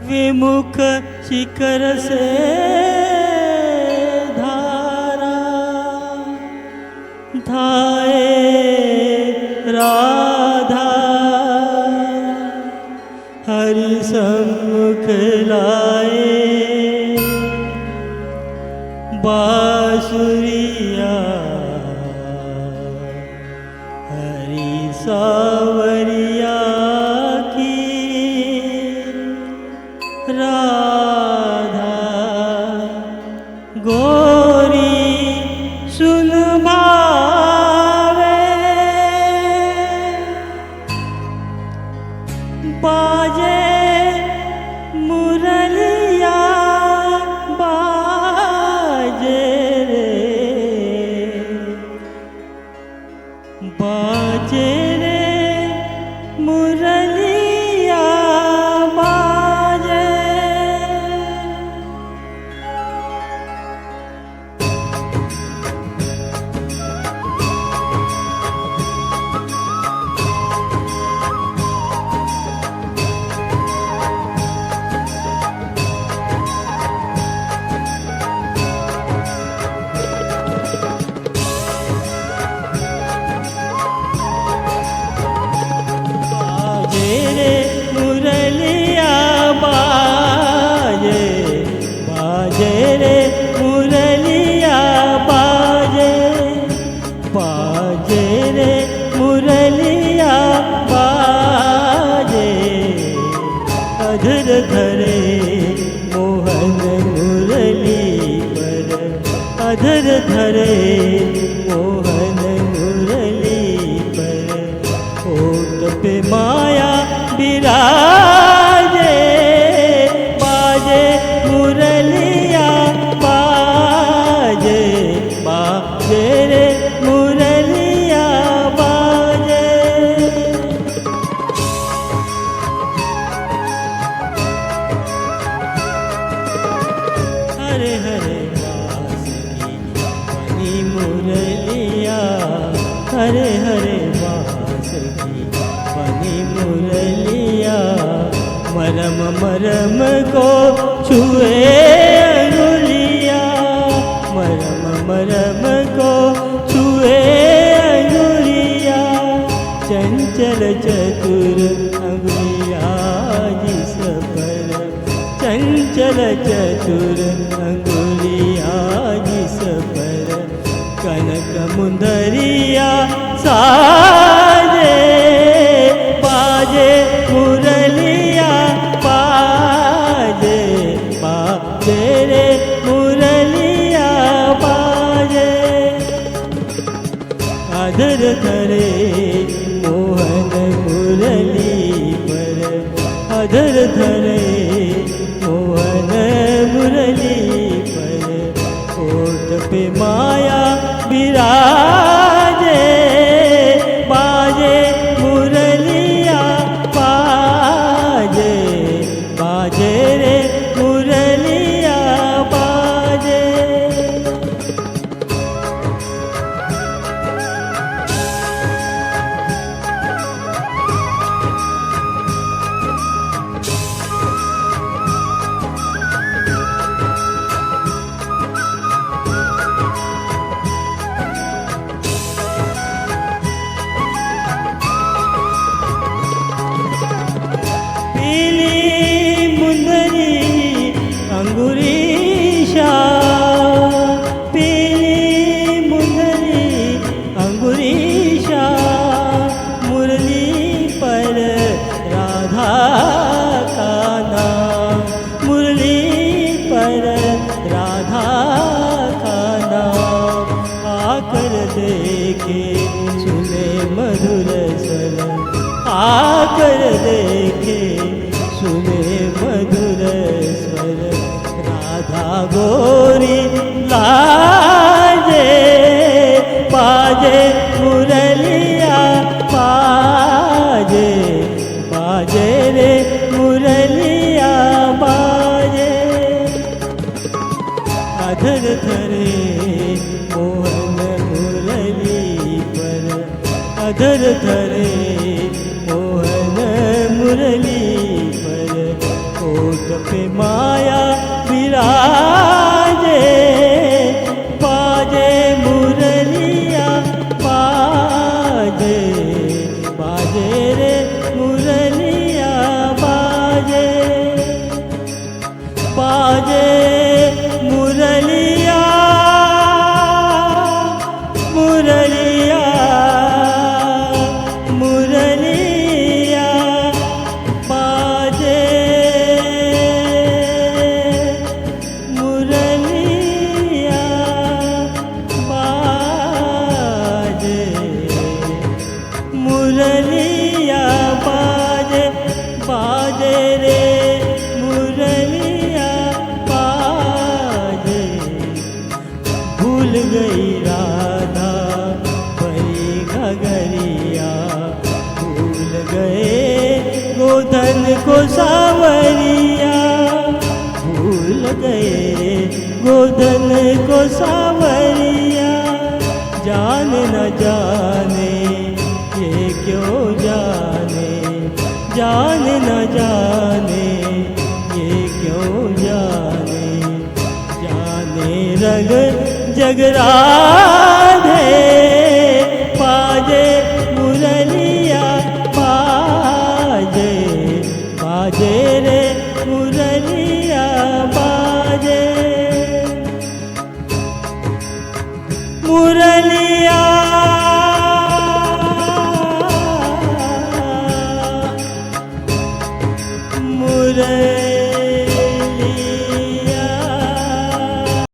विमुख शिखर से धारा धाए राधा हरि सम्मुख लाए बांसुरिया हरि सावरिया की राधा गोरी सुन भावे बाजे मुरलिया बाजे रे बाजे रे मुरलिया बाजे। रे मुरलिया बाजे बाजे रे मुरलिया बाजे बाजे रे मुरलिया बाजे अधर धरे मोहन मुरली पर अधर धरे मोहन मुरली पर ओट पे माया बिराजे बाजे मुरलिया बाजे बाजे रे मुरलिया बाजे। हरे हरे बास की बनी मुरलिया हरे हरे बास की बनी मुरलिया मरम मरम को छुए अंगुलिया मरम मरम को छुए अंगुलिया चंचल चतुर अंगुलिया जिस पर चंचल चतुर अंगुलिया जिस पर कनक मुंदरिया साजे बाजे मुरलिया बाजे बाजे रे मुरलिया बाजे अधर धरे मोहन मुरली पर अधर धरे मोहन मुरली पर ओठ पे माया बिराजे बाजे मुरलिया बाजे बाजे रे मुरलिया बाजे। पीली मुंदरी अंगुरीशा पीली मुंदरी अंगुरीशा मुरली पर राधा का नाम मुरली पर राधा का नाम आकर देखे सुने मधुर स्वर आकर देखे सुने मधुर स्वर राधा गोरी लाजे बाजे मुरलिया बाजे बाजे रे मुरलिया बाजे अधर धरे मोहन मुरली पर अधर धरे मोहन मुरली पर ओट मुरलिया मुरलिया बाजे मुरलिया बाजे मुरलिया बाजे बाजे रे मुरलिया बाजे भूल गई राधा परी घगरिया भूल गए गोधन को सावरिया भूल गए गोधन को सावरिया जान न जाने ये क्यों जाने जान न जाने ये क्यों जाने जाने रग जगराधे बाजे मुरलिया बाजे बाजे रे मुरलिया बाजे मुरलिया मुरलिया